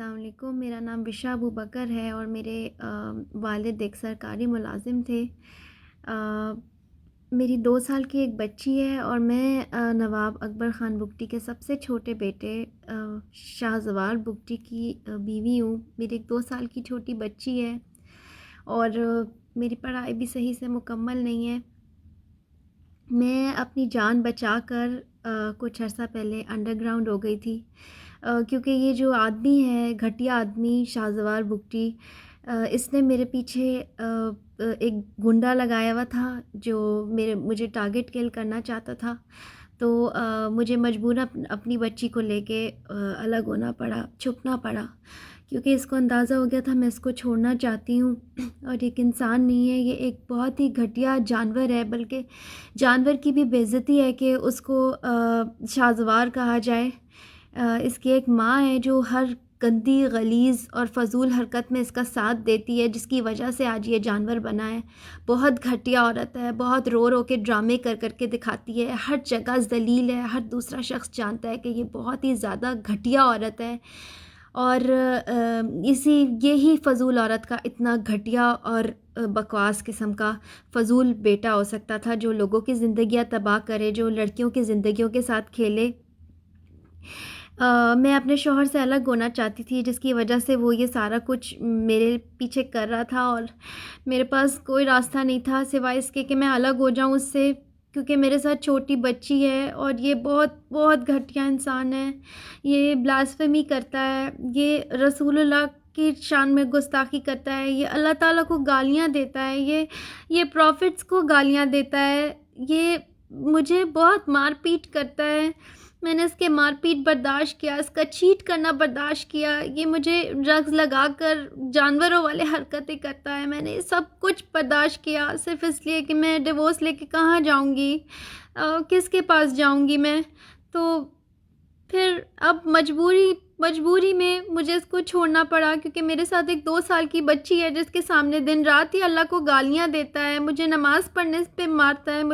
अस्सलाम वालेकुम। मेरा नाम विशा अबू बकर है और मेरे वालिद एक सरकारी मुलाजिम थे। मेरी 2 साल की एक बच्ची है और मैं नवाब अकबर ख़ान बुगटी के सबसे छोटे बेटे शाहज़वार बुगटी की बीवी हूँ। मेरी एक 2 साल की छोटी बच्ची है और मेरी पढ़ाई भी सही से मुकम्मल नहीं है। मैं अपनी जान बचाकर कुछ अर्सा पहले अंडरग्राउंड हो गई थी, क्योंकि ये जो आदमी है, घटिया आदमी शाहज़वार बुगटी, इसने मेरे पीछे एक गुंडा लगाया हुआ था जो मुझे टारगेट किल करना चाहता था। तो मुझे मजबूरन अपनी बच्ची को लेके अलग होना पड़ा, छुपना पड़ा, क्योंकि इसको अंदाज़ा हो गया था मैं इसको छोड़ना चाहती हूँ। और एक इंसान नहीं है, ये एक बहुत ही घटिया जानवर है, बल्कि जानवर की भी बेइज्जती है कि उसको शाहज़वार कहा जाए। इसकी एक माँ है जो हर गंदी, गलीज़ और फ़ज़ूल हरकत में इसका साथ देती है, जिसकी वजह से आज ये जानवर बना है। बहुत घटिया औरत है, बहुत रो रो के ड्रामे कर कर के दिखाती है, हर जगह ज़लील है, हर दूसरा शख्स जानता है कि ये बहुत ही ज़्यादा घटिया औरत है। और यही फ़ज़ूल औरत का इतना घटिया और बकवास किस्म का फ़ज़ूल बेटा हो सकता था, जो लोगों की ज़िंदगियाँ तबाह करे, जो लड़कियों की ज़िंदगियों के साथ खेले। मैं अपने शौहर से अलग होना चाहती थी, जिसकी वजह से वो ये सारा कुछ मेरे पीछे कर रहा था और मेरे पास कोई रास्ता नहीं था सिवाय इसके कि मैं अलग हो जाऊँ उससे, क्योंकि मेरे साथ छोटी बच्ची है और ये बहुत बहुत घटिया इंसान है। ये ब्लास्फेमी करता है, ये रसूलुल्लाह की शान में गुस्ताखी करता है, ये अल्लाह ताला को गालियाँ देता है, ये प्रॉफिट्स को गालियाँ देता है, ये मुझे बहुत मारपीट करता है। मैंने इसके मारपीट बर्दाश्त किया, इसका चीट करना बर्दाश्त किया, ये मुझे ड्रग्स लगाकर जानवरों वाले हरकतें करता है। मैंने सब कुछ बर्दाश्त किया सिर्फ़ इसलिए कि मैं डिवोर्स लेके कहाँ जाऊँगी, किसके पास जाऊँगी मैं। तो फिर अब मजबूरी में मुझे इसको छोड़ना पड़ा, क्योंकि मेरे साथ एक 2 साल की बच्ची है जिसके सामने दिन रात ही अल्लाह को गालियाँ देता है, मुझे नमाज़ पढ़ने पे मारता है,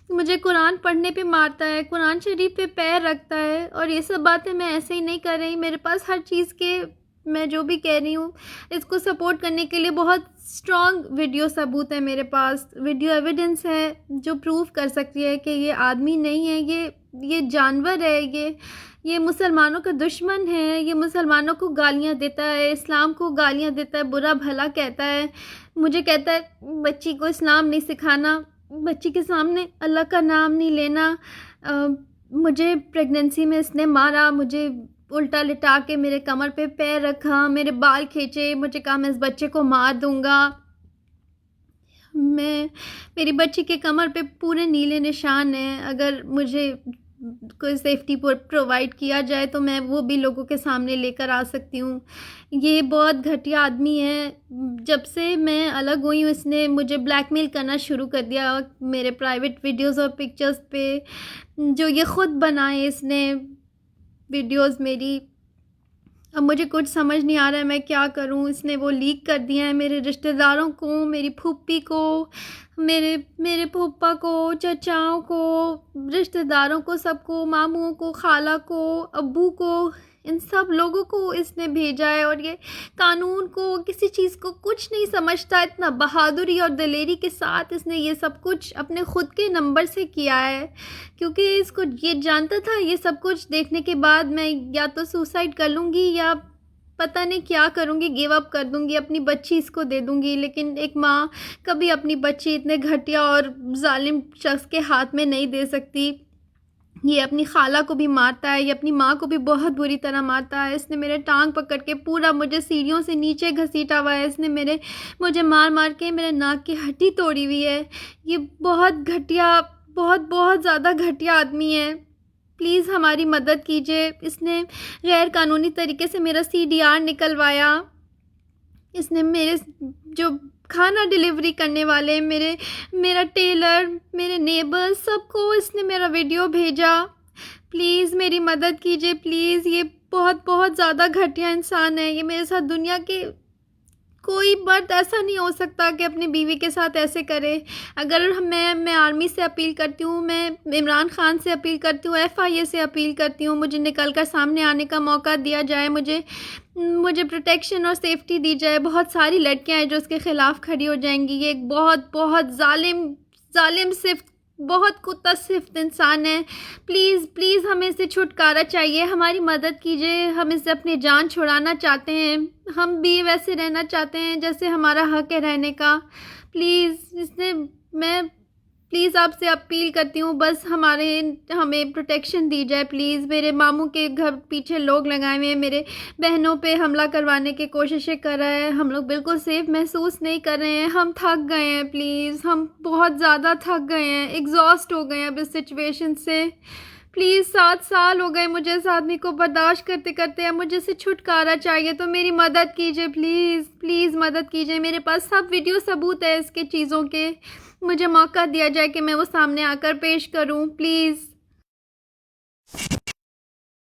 मुझे कुरान पढ़ने पे मारता है, कुरान शरीफ पे पैर रखता है। और ये सब बातें मैं ऐसे ही नहीं कर रही, मेरे पास हर चीज़ के, मैं जो भी कह रही हूँ इसको सपोर्ट करने के लिए बहुत स्ट्रॉन्ग वीडियो सबूत है, मेरे पास वीडियो एविडेंस है जो प्रूव कर सकती है कि ये आदमी नहीं है, ये जानवर है, ये मुसलमानों का दुश्मन है, ये मुसलमानों को गालियाँ देता है, इस्लाम को गालियाँ देता है, बुरा भला कहता है, मुझे कहता है बच्ची को इस्लाम नहीं सिखाना, बच्ची के सामने अल्लाह का नाम नहीं लेना। मुझे प्रेगनेंसी में इसने मारा, मुझे उल्टा लिटा के मेरे कमर पे पैर रखा, मेरे बाल खींचे, मुझे कहा मैं इस बच्चे को मार दूँगा। मेरी बच्ची के कमर पे पूरे नीले निशान हैं, अगर मुझे कोई सेफ्टी प्रोवाइड किया जाए तो मैं वो भी लोगों के सामने लेकर आ सकती हूँ। ये बहुत घटिया आदमी है, जब से मैं अलग हुई हूँ इसने मुझे ब्लैकमेल करना शुरू कर दिया मेरे प्राइवेट वीडियोज़ और पिक्चर्स पे, जो ये ख़ुद बनाए इसने वीडियोज़ मेरी। अब मुझे कुछ समझ नहीं आ रहा है मैं क्या करूं। इसने वो लीक कर दिया है मेरे रिश्तेदारों को, मेरी फूफी को, मेरे फूफा को, चचाओं को, रिश्तेदारों को, सबको, मामूओं को, खाला को, अब्बू को, इन सब लोगों को इसने भेजा है। और ये कानून को, किसी चीज़ को कुछ नहीं समझता, इतना बहादुरी और दिलेरी के साथ इसने ये सब कुछ अपने ख़ुद के नंबर से किया है, क्योंकि इसको ये जानता था ये सब कुछ देखने के बाद मैं या तो सुसाइड कर लूँगी या पता नहीं क्या करूँगी, गिव अप कर दूँगी, अपनी बच्ची इसको दे दूँगी। लेकिन एक माँ कभी अपनी बच्ची इतने घटिया और जालिम शख्स के हाथ में नहीं दे सकती। ये अपनी खाला को भी मारता है, ये अपनी माँ को भी बहुत बुरी तरह मारता है। इसने मेरे टांग पकड़ के पूरा मुझे सीढ़ियों से नीचे घसीटा हुआ है, इसने मुझे मार मार के मेरे नाक की हड्डी तोड़ी हुई है। ये बहुत घटिया, बहुत ज़्यादा घटिया आदमी है। प्लीज़ हमारी मदद कीजिए। इसने गैर कानूनी तरीके से मेरा CDR निकलवाया। इसने मेरे जो खाना डिलीवरी करने वाले, मेरा टेलर, मेरे नेबर्स, सबको इसने मेरा वीडियो भेजा। प्लीज़ मेरी मदद कीजिए प्लीज़। ये बहुत ज़्यादा घटिया इंसान है। ये मेरे साथ दुनिया के कोई मर्द ऐसा नहीं हो सकता कि अपनी बीवी के साथ ऐसे करे। अगर मैं आर्मी से अपील करती हूँ, मैं इमरान खान से अपील करती हूँ, FIA से अपील करती हूँ, मुझे निकल कर सामने आने का मौका दिया जाए, मुझे प्रोटेक्शन और सेफ्टी दी जाए। बहुत सारी लड़कियां हैं जो उसके ख़िलाफ़ खड़ी हो जाएंगी। ये एक बहुत बहुत जालिम सिर्फ बहुत कुत्ता सिर्फ इंसान है। प्लीज़ प्लीज़ हमें इससे छुटकारा चाहिए, हमारी मदद कीजिए। हम इससे अपनी जान छुड़ाना चाहते हैं, हम भी वैसे रहना चाहते हैं जैसे हमारा हक है रहने का। प्लीज़ इससे मैं प्लीज़ आपसे अपील करती हूँ, बस हमें प्रोटेक्शन दी जाए प्लीज़। मेरे मामू के घर पीछे लोग लगाए हुए हैं, मेरे बहनों पे हमला करवाने की कोशिशें कर रहा है। हम लोग बिल्कुल सेफ़ महसूस नहीं कर रहे हैं, हम थक गए हैं। प्लीज़ हम बहुत ज़्यादा थक गए हैं, एग्जॉस्ट हो गए हैं अब इस सिचुएशन से। प्लीज़ 7 साल हो गए मुझे इस आदमी को बर्दाश्त करते करते। अब मुझे इससे छुटकारा चाहिए, तो मेरी मदद कीजिए प्लीज़ प्लीज़ मदद कीजिए। मेरे पास सब वीडियो सबूत है इसके चीज़ों के। मुझे मौका दिया जाए कि मैं वो सामने आकर पेश करूं प्लीज़।